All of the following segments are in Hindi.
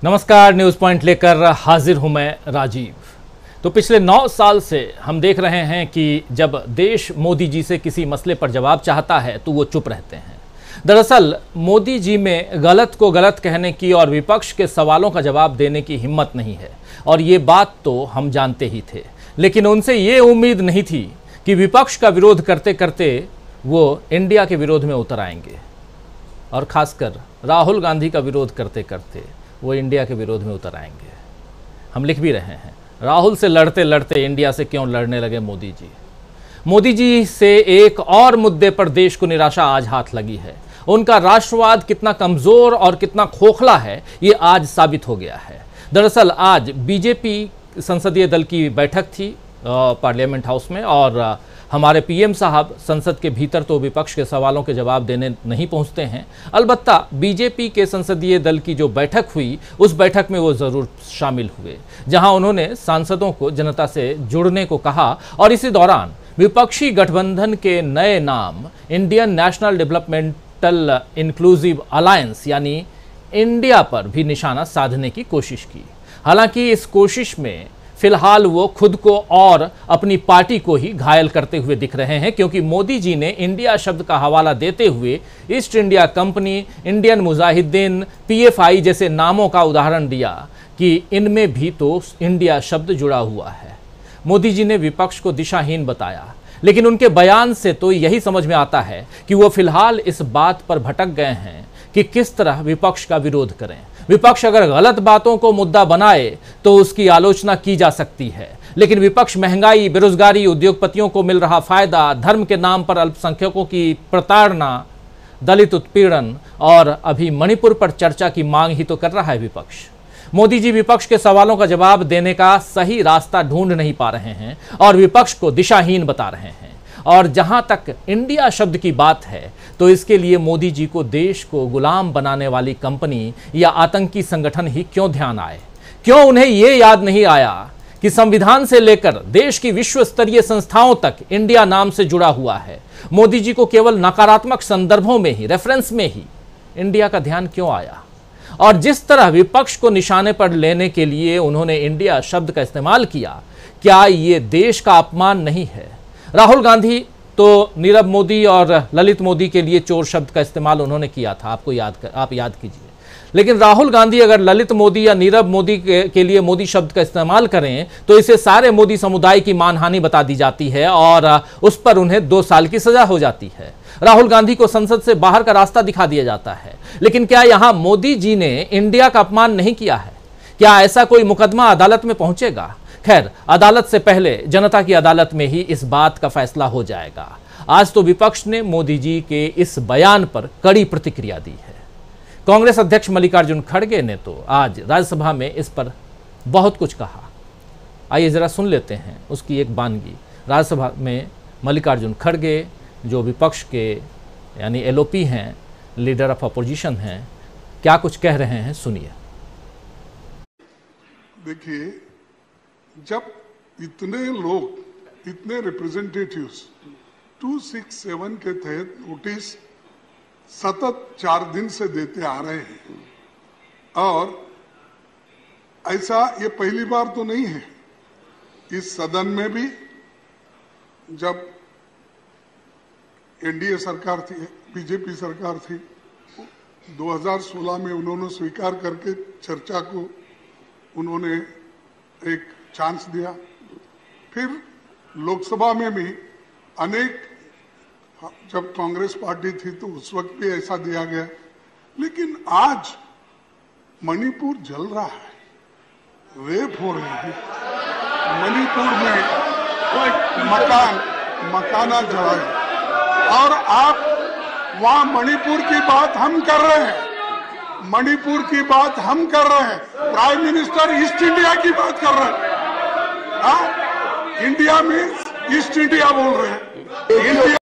नमस्कार, न्यूज़ पॉइंट लेकर हाजिर हूं मैं राजीव। तो पिछले 9 साल से हम देख रहे हैं कि जब देश मोदी जी से किसी मसले पर जवाब चाहता है तो वो चुप रहते हैं। दरअसल मोदी जी में गलत को गलत कहने की और विपक्ष के सवालों का जवाब देने की हिम्मत नहीं है, और ये बात तो हम जानते ही थे। लेकिन उनसे ये उम्मीद नहीं थी कि विपक्ष का विरोध करते करते वो इंडिया के विरोध में उतर आएंगे, और खासकर राहुल गांधी का विरोध करते करते वो इंडिया के विरोध में उतर आएंगे। हम लिख भी रहे हैं, राहुल से लड़ते लड़ते इंडिया से क्यों लड़ने लगे मोदी जी। मोदी जी से एक और मुद्दे पर देश को निराशा आज हाथ लगी है। उनका राष्ट्रवाद कितना कमजोर और कितना खोखला है, ये आज साबित हो गया है। दरअसल आज बीजेपी संसदीय दल की बैठक थी पार्लियामेंट हाउस में, और हमारे पीएम साहब संसद के भीतर तो विपक्ष के सवालों के जवाब देने नहीं पहुंचते हैं। अलबत्ता बीजेपी के संसदीय दल की जो बैठक हुई, उस बैठक में वो ज़रूर शामिल हुए, जहां उन्होंने सांसदों को जनता से जुड़ने को कहा। और इसी दौरान विपक्षी गठबंधन के नए नाम Indian national developmental inclusive alliance यानी इंडिया पर भी निशाना साधने की कोशिश की। हालांकि इस कोशिश में फिलहाल वो खुद को और अपनी पार्टी को ही घायल करते हुए दिख रहे हैं, क्योंकि मोदी जी ने इंडिया शब्द का हवाला देते हुए east India company, Indian Mujahideen, PFI जैसे नामों का उदाहरण दिया कि इनमें भी तो इंडिया शब्द जुड़ा हुआ है। मोदी जी ने विपक्ष को दिशाहीन बताया, लेकिन उनके बयान से तो यही समझ में आता है कि वो फिलहाल इस बात पर भटक गए हैं कि किस तरह विपक्ष का विरोध करें। विपक्ष अगर गलत बातों को मुद्दा बनाए तो उसकी आलोचना की जा सकती है, लेकिन विपक्ष महंगाई, बेरोजगारी, उद्योगपतियों को मिल रहा फायदा, धर्म के नाम पर अल्पसंख्यकों की प्रताड़ना, दलित उत्पीड़न और अभी मणिपुर पर चर्चा की मांग ही तो कर रहा है विपक्ष। मोदी जी विपक्ष के सवालों का जवाब देने का सही रास्ता ढूंढ नहीं पा रहे हैं और विपक्ष को दिशाहीन बता रहे हैं। और जहां तक इंडिया शब्द की बात है, तो इसके लिए मोदी जी को देश को गुलाम बनाने वाली कंपनी या आतंकी संगठन ही क्यों ध्यान आए? क्यों उन्हें यह याद नहीं आया कि संविधान से लेकर देश की विश्व स्तरीय संस्थाओं तक इंडिया नाम से जुड़ा हुआ है? मोदी जी को केवल नकारात्मक संदर्भों में ही, रेफरेंस में ही इंडिया का ध्यान क्यों आया? और जिस तरह विपक्ष को निशाने पर लेने के लिए उन्होंने इंडिया शब्द का इस्तेमाल किया, क्या ये देश का अपमान नहीं है? राहुल गांधी तो नीरव मोदी और ललित मोदी के लिए चोर शब्द का इस्तेमाल उन्होंने किया था, आप याद कीजिए। लेकिन राहुल गांधी अगर ललित मोदी या नीरव मोदी के लिए मोदी शब्द का इस्तेमाल करें तो इसे सारे मोदी समुदाय की मानहानि बता दी जाती है और उस पर उन्हें 2 साल की सजा हो जाती है। राहुल गांधी को संसद से बाहर का रास्ता दिखा दिया जाता है। लेकिन क्या यहां मोदी जी ने इंडिया का अपमान नहीं किया है? क्या ऐसा कोई मुकदमा अदालत में पहुंचेगा? खैर, अदालत से पहले जनता की अदालत में ही इस बात का फैसला हो जाएगा। आज तो विपक्ष ने मोदी जी के इस बयान पर कड़ी प्रतिक्रिया दी है। कांग्रेस अध्यक्ष मल्लिकार्जुन खड़गे ने तो आज राज्यसभा में इस पर बहुत कुछ कहा। आइए जरा सुन लेते हैं उसकी एक बानगी। राज्यसभा में मल्लिकार्जुन खड़गे, जो विपक्ष के यानी एलओपी हैं, लीडर ऑफ अपोजिशन हैं, क्या कुछ कह रहे हैं, सुनिए। देखिए, जब इतने लोग, इतने रिप्रेजेंटेटिव्स 267 के तहत नोटिस सतत 4 दिन से देते आ रहे हैं, और ऐसा ये पहली बार तो नहीं है। इस सदन में भी जब एनडीए सरकार थी, बीजेपी सरकार थी, 2016 में उन्होंने स्वीकार करके चर्चा को उन्होंने एक चांस दिया। फिर लोकसभा में भी अनेक, जब कांग्रेस पार्टी थी तो उस वक्त भी ऐसा दिया गया। लेकिन आज मणिपुर जल रहा है, रेप हो रहे हैं मणिपुर में, मकाना जला है, और आप वहां मणिपुर की बात हम कर रहे हैं, मणिपुर की बात हम कर रहे हैं। प्राइम मिनिस्टर ईस्ट इंडिया की बात कर रहे हैं। इंडिया मीन्स ईस्ट इंडिया बोल रहे हैं। इंडिया।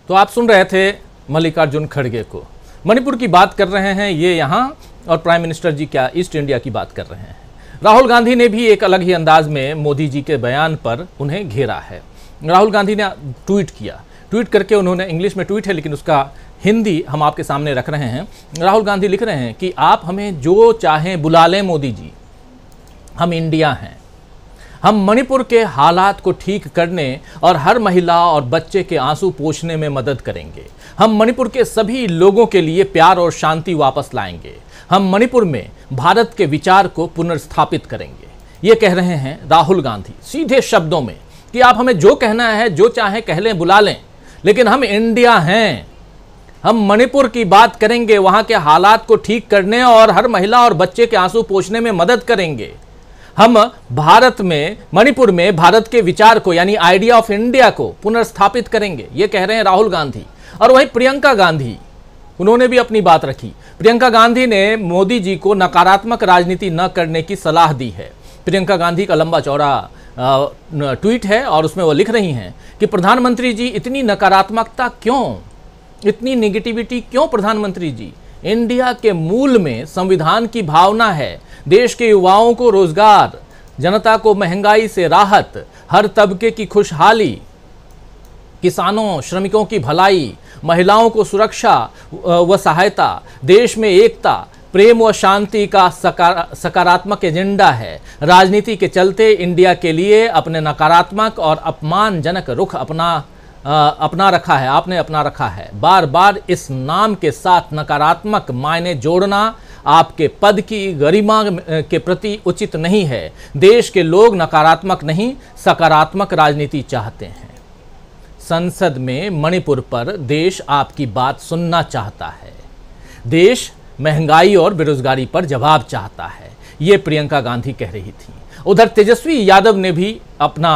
तो आप सुन रहे थे मल्लिकार्जुन खड़गे को, मणिपुर की बात कर रहे हैं ये यहाँ, और प्राइम मिनिस्टर जी क्या ईस्ट इंडिया की बात कर रहे हैं। राहुल गांधी ने भी एक अलग ही अंदाज में मोदी जी के बयान पर उन्हें घेरा है। राहुल गांधी ने ट्वीट किया, ट्वीट करके उन्होंने, इंग्लिश में ट्वीट है लेकिन उसका हिंदी हम आपके सामने रख रहे हैं। राहुल गांधी लिख रहे हैं कि आप हमें जो चाहें बुला लें मोदी जी, हम इंडिया हैं। हम मणिपुर के हालात को ठीक करने और हर महिला और बच्चे के आंसू पोंछने में मदद करेंगे। हम मणिपुर के सभी लोगों के लिए प्यार और शांति वापस लाएंगे। हम मणिपुर में भारत के विचार को पुनर्स्थापित करेंगे। ये कह रहे हैं राहुल गांधी सीधे शब्दों में कि आप हमें जो कहना है, जो चाहे कह लें, बुला लें, लेकिन हम इंडिया हैं। हम मणिपुर की बात करेंगे, वहां के हालात को ठीक करने और हर महिला और बच्चे के आंसू पोंछने में मदद करेंगे। हम भारत में, मणिपुर में भारत के विचार को यानी आइडिया ऑफ इंडिया को पुनर्स्थापित करेंगे। ये कह रहे हैं राहुल गांधी। और वहीं प्रियंका गांधी, उन्होंने भी अपनी बात रखी। प्रियंका गांधी ने मोदी जी को नकारात्मक राजनीति न करने की सलाह दी है। प्रियंका गांधी का लंबा चौड़ा ट्वीट है और उसमें वो लिख रही हैं कि प्रधानमंत्री जी, इतनी नकारात्मकता क्यों, इतनी नेगेटिविटी क्यों प्रधानमंत्री जी? इंडिया के मूल में संविधान की भावना है, देश के युवाओं को रोजगार, जनता को महंगाई से राहत, हर तबके की खुशहाली, किसानों श्रमिकों की भलाई, महिलाओं को सुरक्षा व सहायता, देश में एकता, प्रेम व शांति का सकारात्मक एजेंडा है। राजनीति के चलते इंडिया के लिए अपने नकारात्मक और अपमानजनक रुख अपना रखा है, आपने अपना रखा है। बार बार इस नाम के साथ नकारात्मक मायने जोड़ना आपके पद की गरिमा के प्रति उचित नहीं है। देश के लोग नकारात्मक नहीं, सकारात्मक राजनीति चाहते हैं। संसद में मणिपुर पर देश आपकी बात सुनना चाहता है। देश महंगाई और बेरोजगारी पर जवाब चाहता है। ये प्रियंका गांधी कह रही थी। उधर तेजस्वी यादव ने भी अपना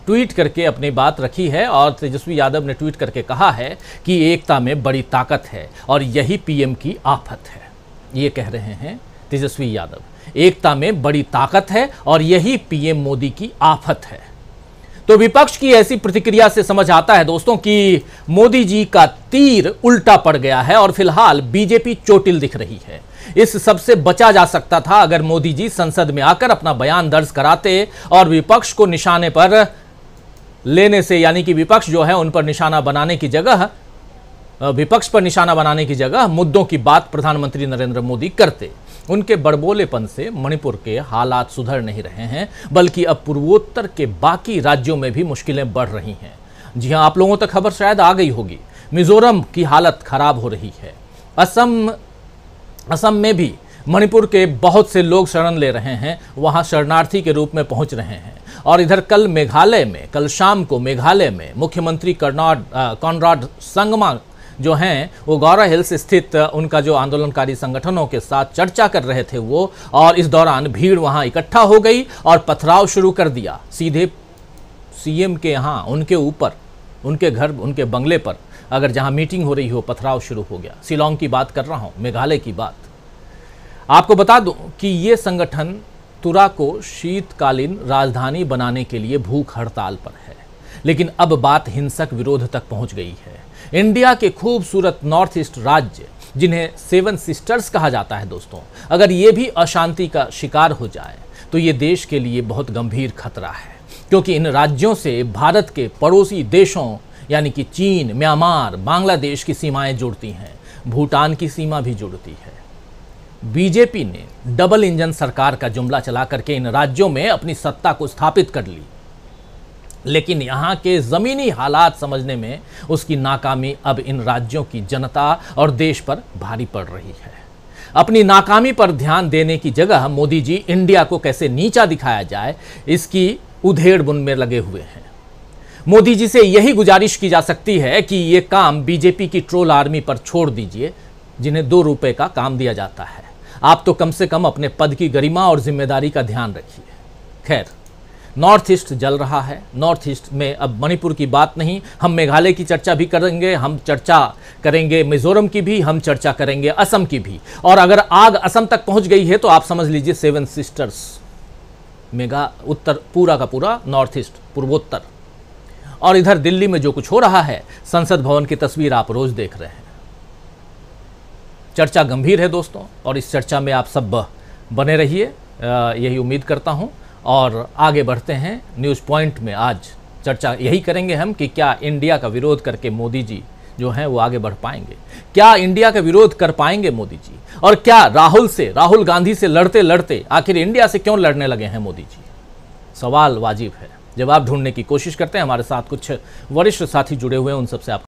ट्वीट करके अपनी बात रखी है और तेजस्वी यादव ने ट्वीट करके कहा है कि एकता में बड़ी ताकत है और यही पीएम की आफत है। ये कह रहे हैं तेजस्वी यादव, एकता में बड़ी ताकत है और यही पीएम मोदी की आफत है। तो विपक्ष की ऐसी प्रतिक्रिया से समझ आता है दोस्तों कि मोदी जी का तीर उल्टा पड़ गया है और फिलहाल बीजेपी चोटिल दिख रही है। इस सबसे बचा जा सकता था अगर मोदी जी संसद में आकर अपना बयान दर्ज कराते और विपक्ष को निशाने पर लेने से, यानी कि विपक्ष जो है उन पर निशाना बनाने की जगह, विपक्ष पर निशाना बनाने की जगह मुद्दों की बात प्रधानमंत्री नरेंद्र मोदी करते। उनके बड़बोलेपन से मणिपुर के हालात सुधर नहीं रहे हैं, बल्कि अब पूर्वोत्तर के बाकी राज्यों में भी मुश्किलें बढ़ रही हैं। जी हां, आप लोगों तक खबर शायद आ गई होगी, मिजोरम की हालत खराब हो रही है। असम में भी मणिपुर के बहुत से लोग शरण ले रहे हैं, वहां शरणार्थी के रूप में पहुंच रहे हैं। और इधर कल शाम को मेघालय में मुख्यमंत्री कॉनराड संगमा जो हैं वो गौरा हिल्स स्थित उनका जो आंदोलनकारी संगठनों के साथ चर्चा कर रहे थे वो, और इस दौरान भीड़ वहां इकट्ठा हो गई और पथराव शुरू कर दिया। सीधे सीएम के यहाँ, उनके ऊपर, उनके घर, उनके बंगले पर अगर जहां मीटिंग हो रही हो पथराव शुरू हो गया। शिलोंग की बात कर रहा हूं, मेघालय की बात। आपको बता दूं कि ये संगठन तुरा को शीतकालीन राजधानी बनाने के लिए भूख हड़ताल पर है, लेकिन अब बात हिंसक विरोध तक पहुंच गई है। इंडिया के खूबसूरत नॉर्थ ईस्ट राज्य, जिन्हें 7 सिस्टर्स कहा जाता है दोस्तों, अगर ये भी अशांति का शिकार हो जाए तो ये देश के लिए बहुत गंभीर खतरा है, क्योंकि इन राज्यों से भारत के पड़ोसी देशों यानी कि चीन, म्यांमार, बांग्लादेश की सीमाएं जुड़ती हैं, भूटान की सीमा भी जुड़ती है। बीजेपी ने डबल इंजन सरकार का जुमला चला करके इन राज्यों में अपनी सत्ता को स्थापित कर ली, लेकिन यहाँ के ज़मीनी हालात समझने में उसकी नाकामी अब इन राज्यों की जनता और देश पर भारी पड़ रही है। अपनी नाकामी पर ध्यान देने की जगह मोदी जी इंडिया को कैसे नीचा दिखाया जाए, इसकी उधेड़-बुन में लगे हुए हैं। मोदी जी से यही गुजारिश की जा सकती है कि ये काम बीजेपी की ट्रोल आर्मी पर छोड़ दीजिए, जिन्हें 2 रुपए का काम दिया जाता है। आप तो कम से कम अपने पद की गरिमा और जिम्मेदारी का ध्यान रखिए। खैर, नॉर्थ ईस्ट जल रहा है। नॉर्थ ईस्ट में अब मणिपुर की बात नहीं, हम मेघालय की चर्चा भी करेंगे, हम चर्चा करेंगे मिजोरम की भी, हम चर्चा करेंगे असम की भी। और अगर आग असम तक पहुंच गई है तो आप समझ लीजिए 7 सिस्टर्स, मेगा उत्तर, पूरा का पूरा नॉर्थ ईस्ट, पूर्वोत्तर। और इधर दिल्ली में जो कुछ हो रहा है, संसद भवन की तस्वीर आप रोज देख रहे हैं। चर्चा गंभीर है दोस्तों, और इस चर्चा में आप सब बने रहिए, यही उम्मीद करता हूं। और आगे बढ़ते हैं न्यूज़ पॉइंट में। आज चर्चा यही करेंगे हम कि क्या इंडिया का विरोध करके मोदी जी जो हैं वो आगे बढ़ पाएंगे? क्या इंडिया का विरोध कर पाएंगे मोदी जी? और क्या राहुल गांधी से लड़ते लड़ते आखिर इंडिया से क्यों लड़ने लगे हैं मोदी जी? सवाल वाजिब है, जवाब ढूंढने की कोशिश करते हैं। हमारे साथ कुछ वरिष्ठ साथी जुड़े हुए हैं, उन सबसे आप